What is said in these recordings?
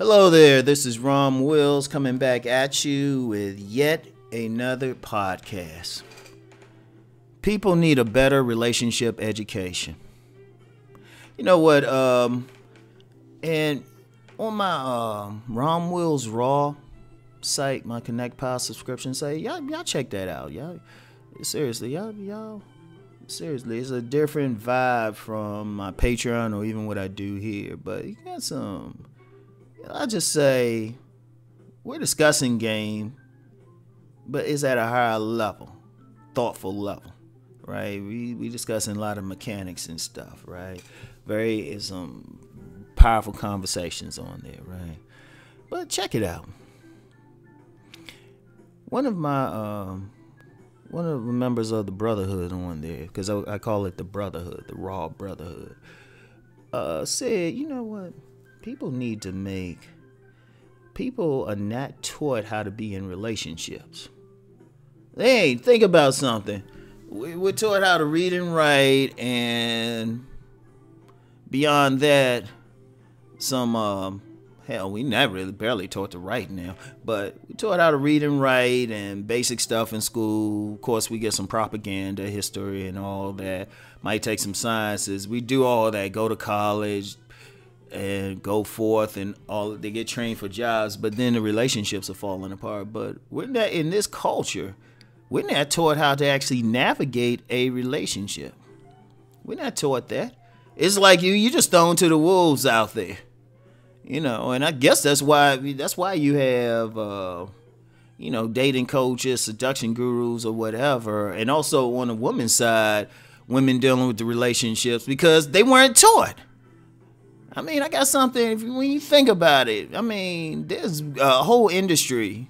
Hello there, this is Rom Wills coming back at you with yet another podcast. People need a better relationship education. You know what, and on my Rom Wills Raw site, my Connect Pile subscription site, y'all check that out. Seriously, it's a different vibe from my Patreon or even what I do here, but you got some. I'll just say we're discussing game, but it's at a higher level, thoughtful level, right? We discussing a lot of mechanics and stuff, right? Some powerful conversations on there, right? But check it out. One of the members of the Brotherhood on there, because I call it the Brotherhood, the Raw Brotherhood, said, you know what? People are not taught how to be in relationships. Hey, think about something. We're taught how to read and write, and beyond that, we not really barely taught to write now, but we taught how to read and write and basic stuff in school. Of course, we get some propaganda, history, and all that. Might take some sciences. We do all that, go to college, and go forth and all. They get trained for jobs, but then the relationships are falling apart. But we're not in this culture. We're not taught how to actually navigate a relationship. We're not taught that. It's like you just thrown to the wolves out there, And I guess that's why you have dating coaches, seduction gurus, or whatever, and also on the woman's side, women dealing with the relationships because they weren't taught. I got something, when you think about it, there's a whole industry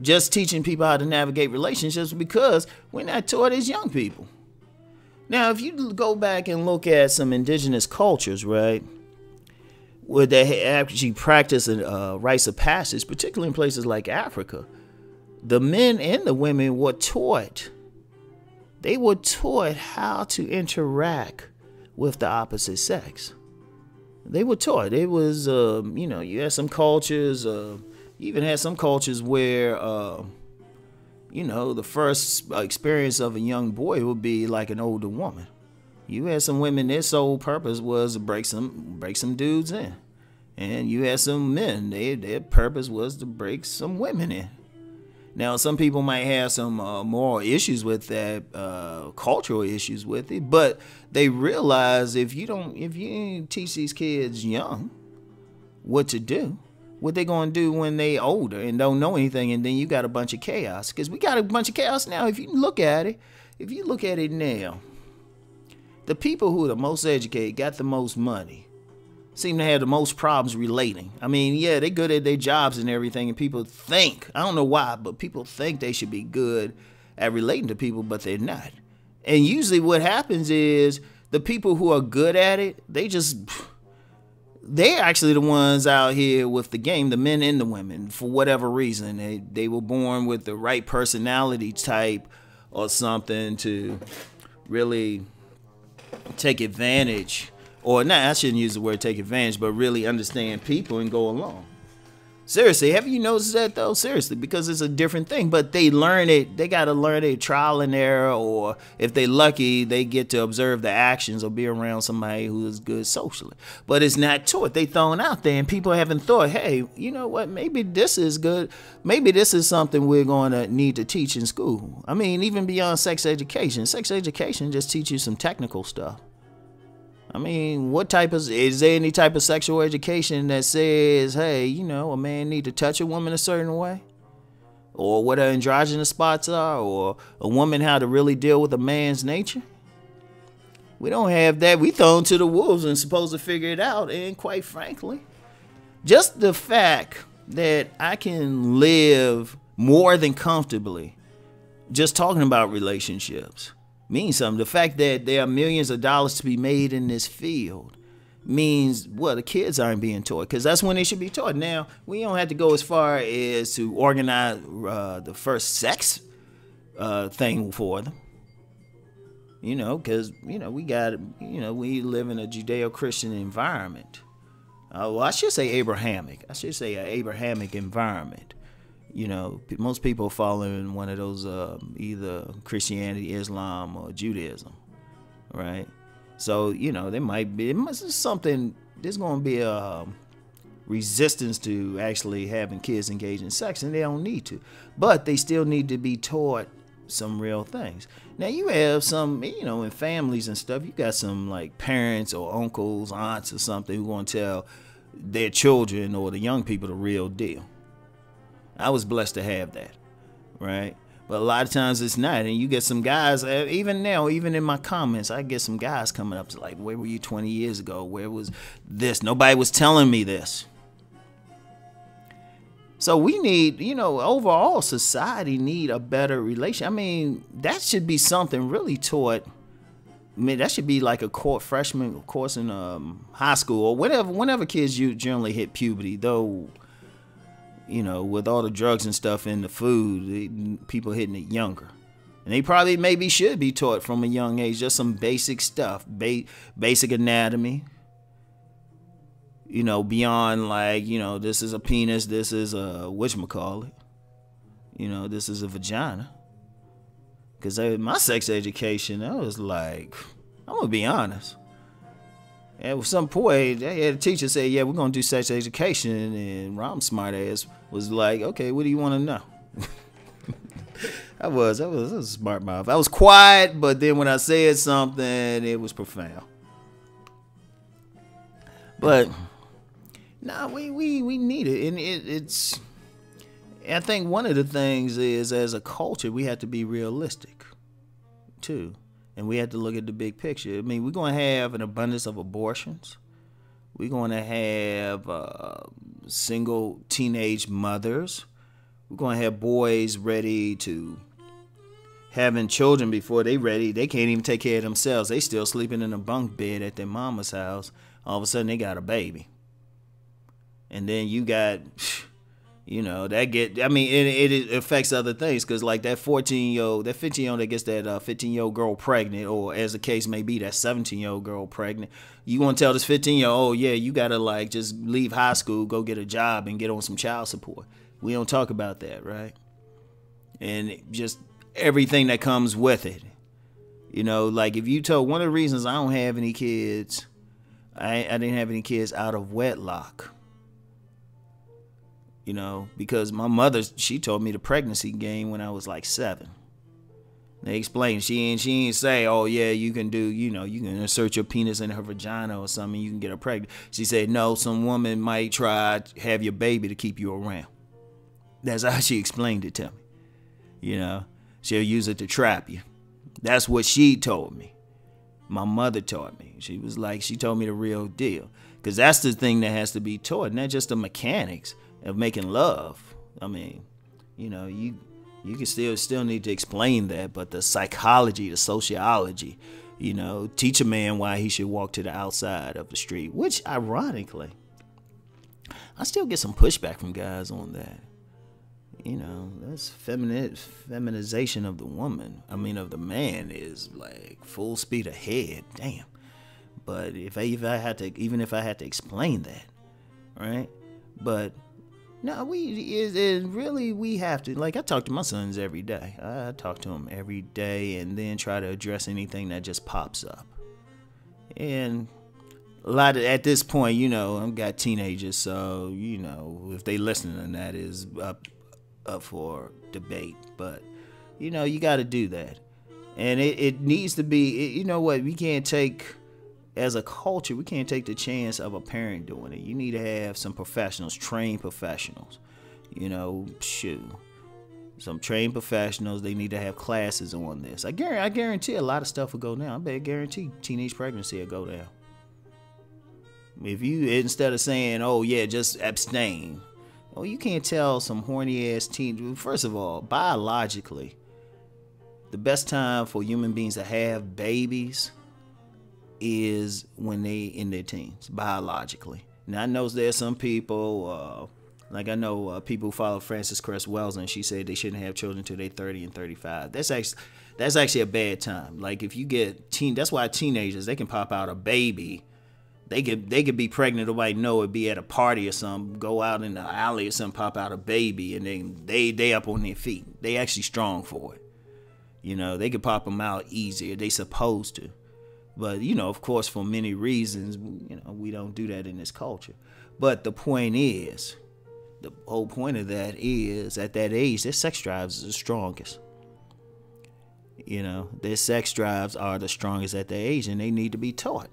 just teaching people how to navigate relationships because we're not taught as young people. Now, if you go back and look at some indigenous cultures, right, where they actually practice rites of passage, particularly in places like Africa, the men and the women were taught. They were taught how to interact with the opposite sex. They were taught. It was, you had some cultures, you even had some cultures where, the first experience of a young boy would be like an older woman. You had some women, their sole purpose was to break some dudes in. And you had some men, their purpose was to break some women in. Now, some people might have some moral issues with that, cultural issues with it, but they realize if you teach these kids young what to do, what they gonna do when they older and don't know anything, and then you got a bunch of chaos. Because we got a bunch of chaos now. If you look at it now, the people who are the most educated, got the most money, seem to have the most problems relating. They're good at their jobs and everything, and people think, I don't know why, but people think they should be good at relating to people, but they're not. And usually what happens is the people who are good at it, they're actually the ones out here with the game, the men and the women, for whatever reason. They were born with the right personality type or something to really take advantage. Or not, I shouldn't use the word take advantage, but really understand people and go along. Seriously, have you noticed that though? Seriously, because it's a different thing. But they learn it, they got to learn it trial and error, or if they're lucky, they get to observe the actions or be around somebody who is good socially. But it's not taught. They thrown out there and people haven't thought, hey, you know what, maybe this is good. Maybe this is something we're going to need to teach in school. Even beyond sex education just teaches you some technical stuff. Is there any type of sexual education that says, hey, a man need to touch a woman a certain way? Or what her androgynous spots are? Or a woman how to really deal with a man's nature? We don't have that. We thrown to the wolves and supposed to figure it out. And quite frankly, just the fact that I can live more than comfortably just talking about relationships means something. The fact that there are millions of dollars to be made in this field means, the kids aren't being taught, because that's when they should be taught. Now, we don't have to go as far as to organize the first sex thing for them. Because, we live in a Judeo-Christian environment. Well, I should say Abrahamic. I should say an Abrahamic environment. You know, most people follow in one of those either Christianity, Islam, or Judaism, right? So, you know, there might be something. There's going to be a resistance to actually having kids engage in sex, and they don't need to, but they still need to be taught some real things. Now, you have some, you know, in families and stuff, you got some like parents or uncles, aunts, or something who want to tell their children or the young people the real deal. I was blessed to have that, right? But a lot of times it's not. And you get some guys, even now, even in my comments, I get some guys coming up to like, where were you 20 years ago? Where was this? Nobody was telling me this. So we need, you know, overall society need a better relation. I mean, that should be something really taught. I mean, that should be like a freshman course in high school or whenever kids you generally hit puberty, though. You know, with all the drugs and stuff in the food, people hitting it younger. And they probably maybe should be taught from a young age, just some basic stuff, basic anatomy. You know, beyond like, you know, this is a penis, this is a whatchamacallit. You know, this is a vagina. Because my sex education, I was like, I'm going to be honest. At some point, they had a teacher say, yeah, we're going to do sex education. And Rom smart ass was like, okay, what do you want to know? I was a smart mouth. I was quiet, but then when I said something, it was profound. But, nah, we need it. And it's, I think one of the things is, as a culture, we have to be realistic, too. And we have to look at the big picture. I mean, we're going to have an abundance of abortions. We're going to have single teenage mothers. We're going to have boys ready to having children before they ready. They can't even take care of themselves. They still sleeping in a bunk bed at their mama's house. All of a sudden, they got a baby. And then you got... You know, it affects other things because like that 15-year-old that gets that 15-year-old girl pregnant, or as the case may be, that 17-year-old girl pregnant. You want to tell this 15-year-old, yeah, you got to like just leave high school, go get a job and get on some child support. We don't talk about that, right? And just everything that comes with it. You know, like if you told, one of the reasons I don't have any kids, I didn't have any kids out of wedlock. You know, because my mother, she told me the pregnancy game when I was like 7. They explained, she ain't say, oh yeah, you can do, you know, you can insert your penis in her vagina or something, you can get her pregnant. She said, no, some woman might try to have your baby to keep you around. That's how she explained it to me. You know, she'll use it to trap you. That's what she told me. My mother taught me. She was like, she told me the real deal. Because that's the thing that has to be taught, not just the mechanics of making love. I mean, you know, you can still need to explain that, but the psychology, the sociology, you know, teach a man why he should walk to the outside of the street, which ironically, I still get some pushback from guys on that. You know, that's feminization of the woman. I mean, of the man is like full speed ahead. Damn. But if I had to explain that, right? But no, we have to. Like, I talk to my sons every day. I talk to them every day and then try to address anything that just pops up. And a lot of, at this point, you know, I've got teenagers, so, you know, if they listen, then that is up for debate. But, you know, you got to do that. And it needs to be, you know what, we can't take, as a culture, we can't take the chance of a parent doing it. You need to have some professionals, trained professionals. You know, some trained professionals. They need to have classes on this. I guarantee a lot of stuff will go down. I guarantee teenage pregnancy will go down. If you, instead of saying, oh yeah, just abstain. Oh, you can't tell some horny ass teen. First of all, biologically, the best time for human beings to have babies is when they in their teens, biologically. Now, I know there's some people, like I know people who follow Frances Cress Wells, and she said they shouldn't have children until they're 30 and 35. That's actually a bad time. Like if you get that's why teenagers, they can pop out a baby They could be pregnant, nobody know it, be at a party or something, go out in the alley or something, pop out a baby, and then they up on their feet. They actually strong for it. You know, they could pop them out easier. They supposed to. But, you know, of course, for many reasons, you know, we don't do that in this culture. But the point is, the whole point of that is, at that age, their sex drives are the strongest. You know, their sex drives are the strongest at their age, and they need to be taught.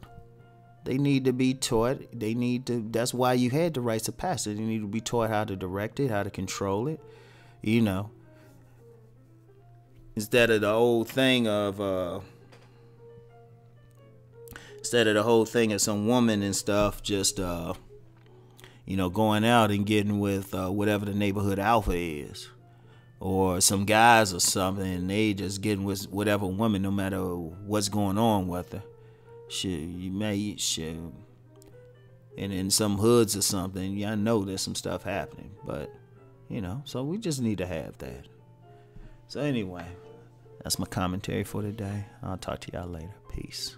They need to be taught. That's why you had the rites of passage. They need to be taught how to direct it, how to control it, you know. Instead of the whole thing of some woman and stuff just, you know, going out and getting with whatever the neighborhood alpha is. Or some guys or something, and they just getting with whatever woman, no matter what's going on with her. Shit, and in some hoods or something, yeah, I know there's some stuff happening, but you know, so we just need to have that. So anyway, that's my commentary for today. I'll talk to y'all later. Peace.